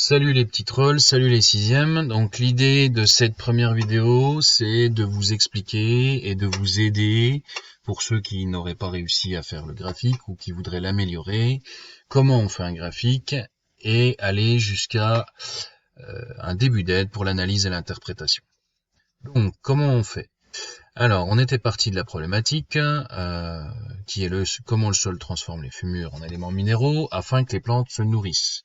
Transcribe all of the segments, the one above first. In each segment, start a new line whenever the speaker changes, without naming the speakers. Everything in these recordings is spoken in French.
Salut les petits trolls, salut les sixièmes. Donc l'idée de cette première vidéo, c'est de vous expliquer et de vous aider, pour ceux qui n'auraient pas réussi à faire le graphique ou qui voudraient l'améliorer, comment on fait un graphique et aller jusqu'à un début d'aide pour l'analyse et l'interprétation. Donc comment on fait? Alors on était parti de la problématique qui est comment le sol transforme les fumures en éléments minéraux afin que les plantes se nourrissent.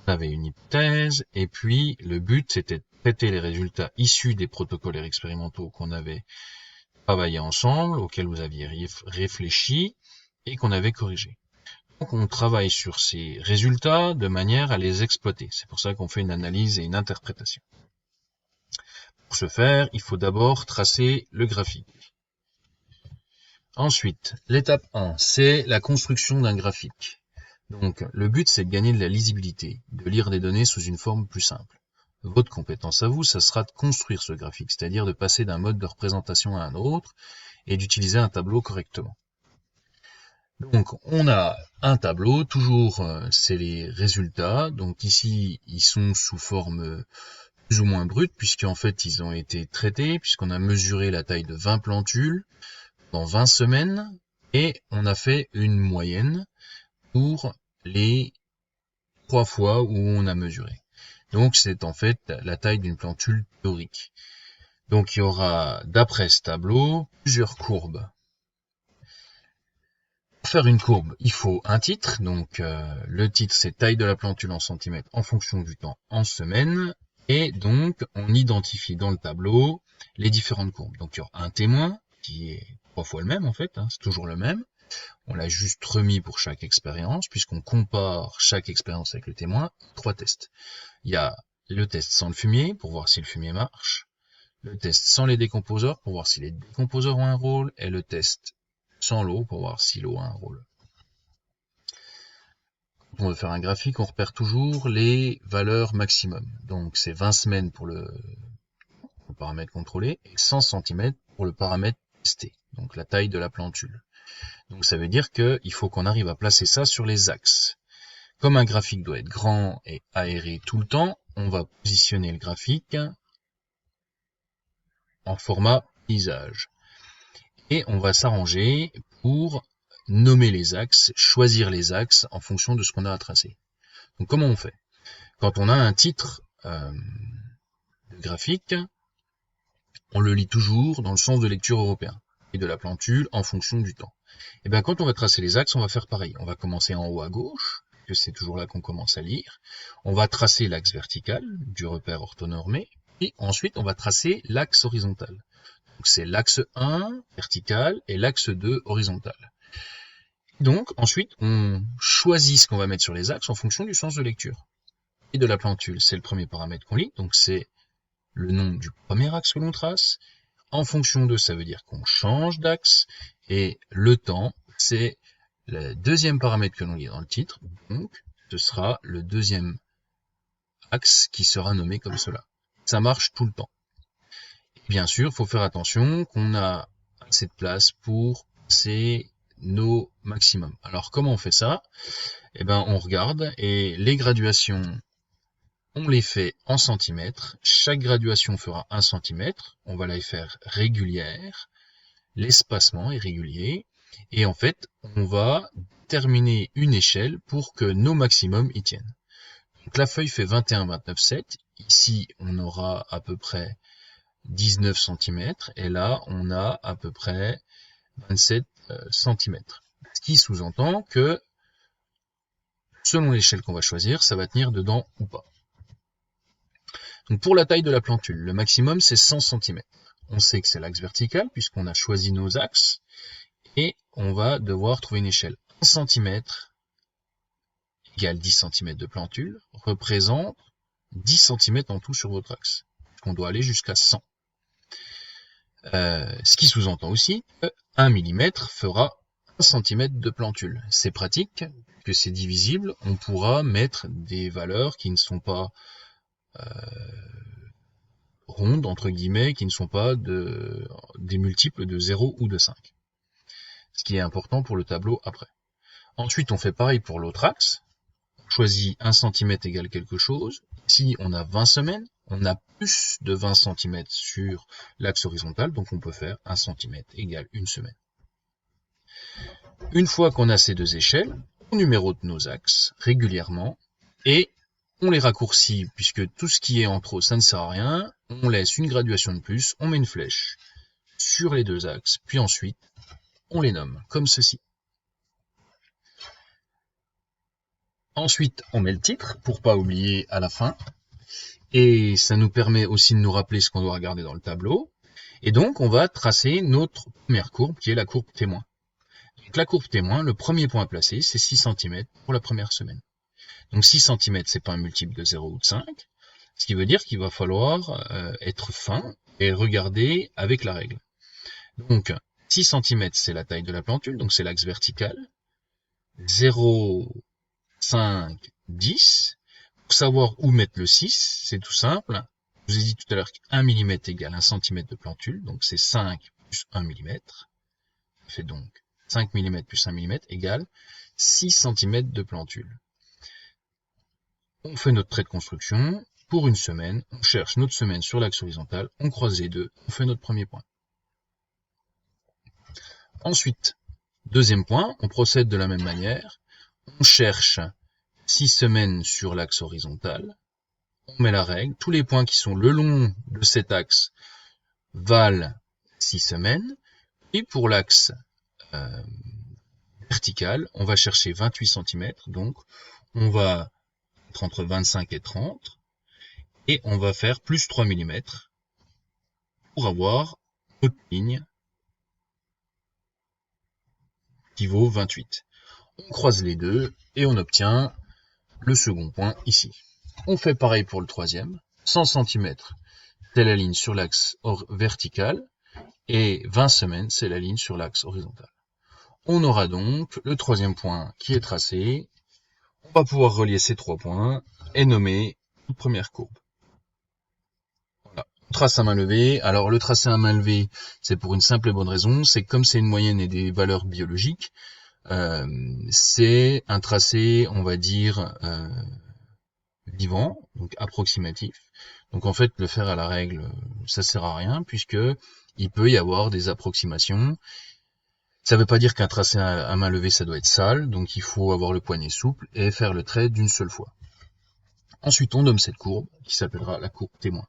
On avait une hypothèse, et puis le but c'était de traiter les résultats issus des protocoles expérimentaux qu'on avait travaillé ensemble, auxquels vous aviez réfléchi et qu'on avait corrigé. Donc on travaille sur ces résultats de manière à les exploiter. C'est pour ça qu'on fait une analyse et une interprétation. Pour ce faire, il faut d'abord tracer le graphique. Ensuite, l'étape 1, c'est la construction d'un graphique. Donc, le but, c'est de gagner de la lisibilité, de lire des données sous une forme plus simple. Votre compétence à vous, ça sera de construire ce graphique, c'est-à-dire de passer d'un mode de représentation à un autre et d'utiliser un tableau correctement. Donc, on a un tableau, toujours, c'est les résultats. Donc ici, ils sont sous forme plus ou moins brute, puisqu'en fait, ils ont été traités, puisqu'on a mesuré la taille de 20 plantules dans 20 semaines, et on a fait une moyenne pour les 3 fois où on a mesuré. Donc c'est en fait la taille d'une plantule théorique. Donc il y aura, d'après ce tableau, plusieurs courbes. Pour faire une courbe, il faut un titre. Donc le titre, c'est taille de la plantule en centimètres en fonction du temps en semaines. Et donc on identifie dans le tableau les différentes courbes. Donc il y aura un témoin qui est 3 fois le même en fait, c'est toujours le même. On l'a juste remis pour chaque expérience, puisqu'on compare chaque expérience avec le témoin, 3 tests. Il y a le test sans le fumier, pour voir si le fumier marche, le test sans les décomposeurs, pour voir si les décomposeurs ont un rôle, et le test sans l'eau, pour voir si l'eau a un rôle. Quand on veut faire un graphique, on repère toujours les valeurs maximum. Donc c'est 20 semaines pour le paramètre contrôlé, et 100 cm pour le paramètre testé, donc la taille de la plantule. Donc ça veut dire qu'il faut qu'on arrive à placer ça sur les axes. Comme un graphique doit être grand et aéré tout le temps, on va positionner le graphique en format paysage. Et on va s'arranger pour nommer les axes, choisir les axes en fonction de ce qu'on a à tracer. Donc comment on fait? Quand on a un titre de graphique, on le lit toujours dans le sens de lecture européen et de la plantule en fonction du temps. Et bien quand on va tracer les axes, on va faire pareil. On va commencer en haut à gauche, que c'est toujours là qu'on commence à lire. On va tracer l'axe vertical du repère orthonormé, et ensuite on va tracer l'axe horizontal. Donc c'est l'axe 1 vertical et l'axe 2 horizontal. Donc ensuite on choisit ce qu'on va mettre sur les axes en fonction du sens de lecture. Et de la plantule, c'est le premier paramètre qu'on lit, donc c'est le nom du premier axe que l'on trace. En fonction de ça veut dire qu'on change d'axe, et le temps, c'est le deuxième paramètre que l'on lit dans le titre, donc ce sera le deuxième axe qui sera nommé comme cela. Ça marche tout le temps. Bien sûr, il faut faire attention qu'on a assez de place pour passer nos maximums. Alors comment on fait ça? Eh ben on regarde, et les graduations, on les fait en centimètres. Chaque graduation fera 1 centimètre. On va les faire régulières. L'espacement est régulier. Et en fait, on va terminer une échelle pour que nos maximums y tiennent. Donc la feuille fait 21, 29, 7. Ici, on aura à peu près 19 cm. Et là, on a à peu près 27 cm. Ce qui sous-entend que, selon l'échelle qu'on va choisir, ça va tenir dedans ou pas. Donc pour la taille de la plantule, le maximum c'est 100 cm. On sait que c'est l'axe vertical puisqu'on a choisi nos axes, et on va devoir trouver une échelle. 1 cm égale 10 cm de plantule représente 10 cm en tout sur votre axe. On doit aller jusqu'à 100. Ce qui sous-entend aussi que 1 mm fera 1 cm de plantule. C'est pratique, que c'est divisible, on pourra mettre des valeurs qui ne sont pas rondes, entre guillemets, qui ne sont pas des multiples de 0 ou de 5. Ce qui est important pour le tableau après. Ensuite, on fait pareil pour l'autre axe. On choisit 1 cm égale quelque chose. Ici, on a 20 semaines. On a plus de 20 cm sur l'axe horizontal, donc on peut faire 1 cm égale 1 semaine. Une fois qu'on a ces deux échelles, on numérote nos axes régulièrement et on les raccourcit, puisque tout ce qui est en trop, ça ne sert à rien. On laisse une graduation de plus, on met une flèche sur les deux axes, puis ensuite, on les nomme, comme ceci. Ensuite, on met le titre, pour pas oublier à la fin. Et ça nous permet aussi de nous rappeler ce qu'on doit regarder dans le tableau. Et donc, on va tracer notre première courbe, qui est la courbe témoin. Donc, la courbe témoin, le premier point à placer, c'est 6 cm pour la première semaine. Donc 6 cm, c'est pas un multiple de 0 ou de 5, ce qui veut dire qu'il va falloir être fin et regarder avec la règle. Donc 6 cm, c'est la taille de la plantule, donc c'est l'axe vertical. 0, 5, 10. Pour savoir où mettre le 6, c'est tout simple. Je vous ai dit tout à l'heure qu'1 mm égale 1 cm de plantule, donc c'est 5 plus 1 mm. Ça fait donc 5 mm plus 1 mm égale 6 cm de plantule. On fait notre trait de construction. Pour une semaine, on cherche notre semaine sur l'axe horizontal, on croise les deux, on fait notre premier point. Ensuite, deuxième point, on procède de la même manière. On cherche 6 semaines sur l'axe horizontal. On met la règle. Tous les points qui sont le long de cet axe valent 6 semaines. Et pour l'axe vertical, on va chercher 28 cm. Donc, on va être entre 25 et 30. Et on va faire plus 3 mm pour avoir notre ligne qui vaut 28. On croise les deux et on obtient le second point ici. On fait pareil pour le troisième. 100 cm, c'est la ligne sur l'axe vertical. Et 20 semaines, c'est la ligne sur l'axe horizontal. On aura donc le troisième point qui est tracé. On va pouvoir relier ces trois points et nommer une première courbe. Voilà. On trace à main levée. Alors le tracé à main levée, c'est pour une simple et bonne raison. C'est comme c'est une moyenne et des valeurs biologiques. C'est un tracé, on va dire, vivant, donc approximatif. Donc en fait, le faire à la règle, ça sert à rien, puisque il peut y avoir des approximations. Ça ne veut pas dire qu'un tracé à main levée, ça doit être sale, donc il faut avoir le poignet souple et faire le trait d'une seule fois. Ensuite, on nomme cette courbe, qui s'appellera la courbe témoin.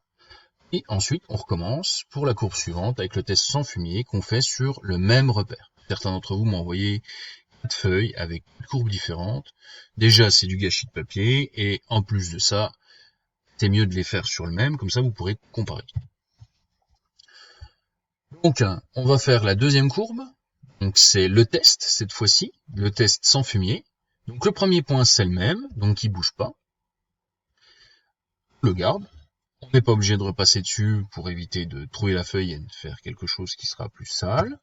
Et ensuite, on recommence pour la courbe suivante avec le test sans fumier qu'on fait sur le même repère. Certains d'entre vous m'ont envoyé 4 feuilles avec 4 courbes différentes. Déjà, c'est du gâchis de papier, et en plus de ça, c'est mieux de les faire sur le même, comme ça vous pourrez comparer. Donc, on va faire la deuxième courbe. Donc, c'est le test, cette fois-ci, le test sans fumier. Donc, le premier point, c'est le même, donc il ne bouge pas. On le garde. On n'est pas obligé de repasser dessus pour éviter de trouver la feuille et de faire quelque chose qui sera plus sale.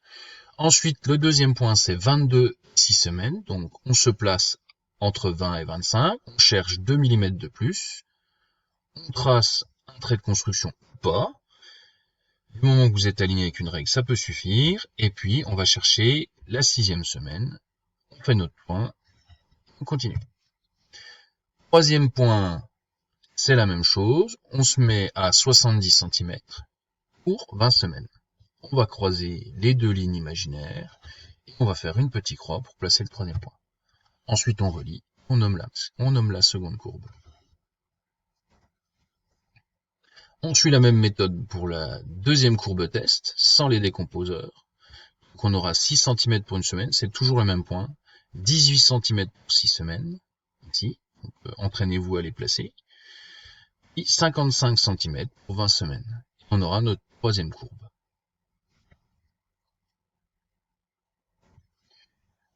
Ensuite, le deuxième point, c'est 22 6 semaines. Donc, on se place entre 20 et 25. On cherche 2 mm de plus. On trace un trait de construction ou pas. Du moment que vous êtes aligné avec une règle, ça peut suffire. Et puis, on va chercher la 6e semaine. On fait notre point. On continue. Troisième point, c'est la même chose. On se met à 70 cm pour 20 semaines. On va croiser les deux lignes imaginaires. Et on va faire une petite croix pour placer le troisième point. Ensuite, on relie. On nomme la seconde courbe. On suit la même méthode pour la deuxième courbe test, sans les décomposeurs. Donc on aura 6 cm pour une semaine, c'est toujours le même point. 18 cm pour 6 semaines, ici. Entraînez-vous à les placer. Et 55 cm pour 20 semaines. On aura notre troisième courbe.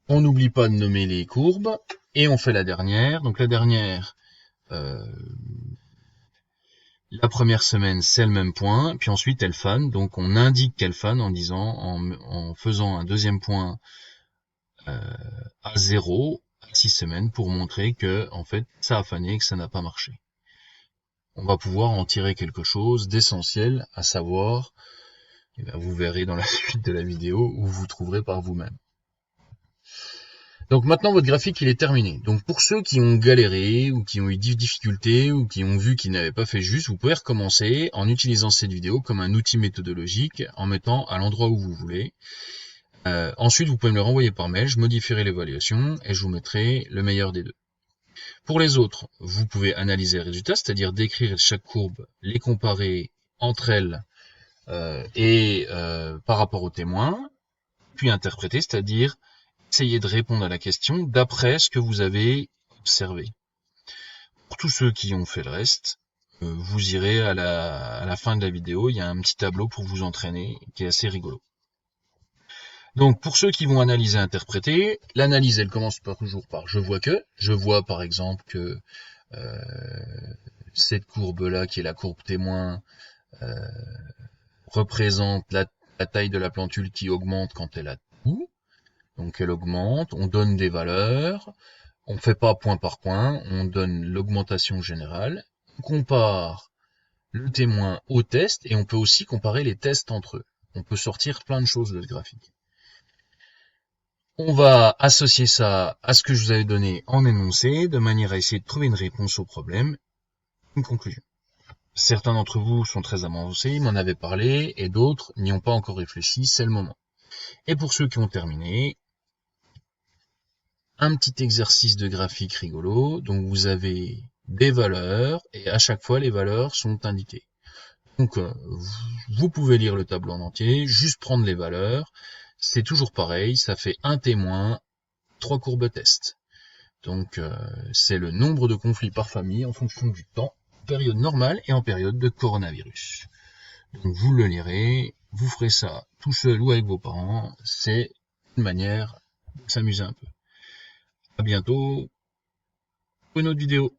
On n'oublie pas de nommer les courbes. Et on fait la dernière. Donc la dernière... La première semaine, c'est le même point, puis ensuite elle fane, donc on indique qu'elle fane en faisant un deuxième point à 0 à 6 semaines pour montrer que en fait ça a fané et que ça n'a pas marché. On va pouvoir en tirer quelque chose d'essentiel, à savoir, et bien vous verrez dans la suite de la vidéo où vous trouverez par vous-même. Donc maintenant votre graphique il est terminé. Donc pour ceux qui ont galéré ou qui ont eu des difficultés ou qui ont vu qu'ils n'avaient pas fait juste, vous pouvez recommencer en utilisant cette vidéo comme un outil méthodologique en mettant à l'endroit où vous voulez. Ensuite vous pouvez me le renvoyer par mail, je modifierai l'évaluation et je vous mettrai le meilleur des deux. Pour les autres, vous pouvez analyser les résultats, c'est-à-dire décrire chaque courbe, les comparer entre elles par rapport aux témoins, puis interpréter, c'est-à-dire essayer de répondre à la question d'après ce que vous avez observé. Pour tous ceux qui ont fait le reste, vous irez à la fin de la vidéo, il y a un petit tableau pour vous entraîner qui est assez rigolo. Donc pour ceux qui vont analyser et interpréter, l'analyse elle commence toujours par je vois par exemple que cette courbe là qui est la courbe témoin représente la taille de la plantule qui augmente quand elle a tout. Donc elle augmente, on donne des valeurs, on ne fait pas point par point, on donne l'augmentation générale, on compare le témoin au test et on peut aussi comparer les tests entre eux. On peut sortir plein de choses de ce graphique. On va associer ça à ce que je vous avais donné en énoncé, de manière à essayer de trouver une réponse au problème, une conclusion. Certains d'entre vous sont très avancés, ils m'en avaient parlé, et d'autres n'y ont pas encore réfléchi, c'est le moment. Et pour ceux qui ont terminé, un petit exercice de graphique rigolo, donc vous avez des valeurs, et à chaque fois les valeurs sont indiquées. Donc vous pouvez lire le tableau en entier, juste prendre les valeurs, c'est toujours pareil, ça fait un témoin, 3 courbes test. Donc c'est le nombre de conflits par famille en fonction du temps, en période normale et en période de coronavirus. Donc vous le lirez, vous ferez ça tout seul ou avec vos parents, c'est une manière de s'amuser un peu. À bientôt pour une autre vidéo.